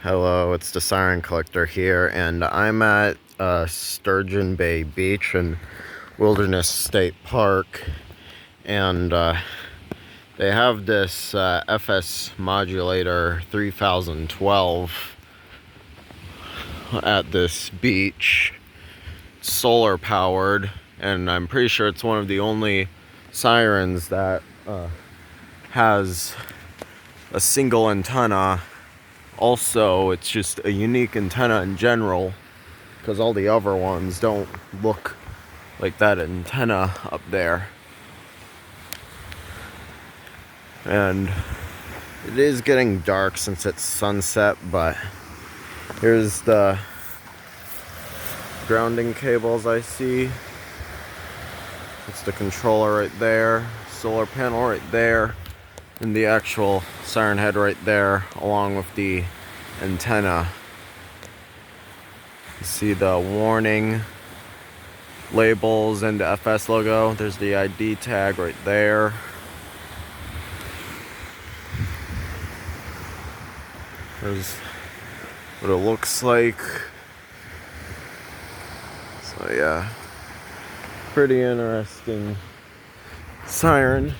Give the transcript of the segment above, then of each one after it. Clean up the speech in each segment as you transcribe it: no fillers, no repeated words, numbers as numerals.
Hello, it's the Siren Collector here, and I'm at Sturgon Bay Beach in Wilderness State Park, and they have this FS Modulator 3012 at this beach. It's solar powered, and I'm pretty sure it's one of the only sirens that has a single antenna. Also, it's just a unique antenna in general, because all the other ones don't look like that antenna up there. And it is getting dark since it's sunset, but here's the grounding cables I see. It's the controller right there, solar panel right there, and the actual siren head right there, along with the antenna. You see the warning labels and the FS logo. There's the ID tag right there. There's what it looks like. So yeah, pretty interesting siren.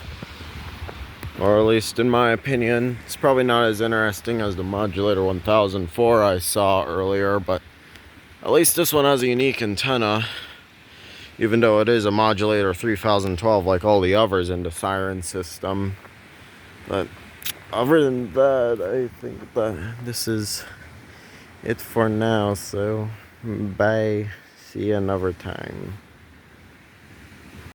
Or at least in my opinion. It's probably not as interesting as the Modulator 1004 I saw earlier, but at least this one has a unique antenna, even though it is a Modulator 3012 like all the others in the siren system. But other than that, I think that this is it for now, so bye, see you another time.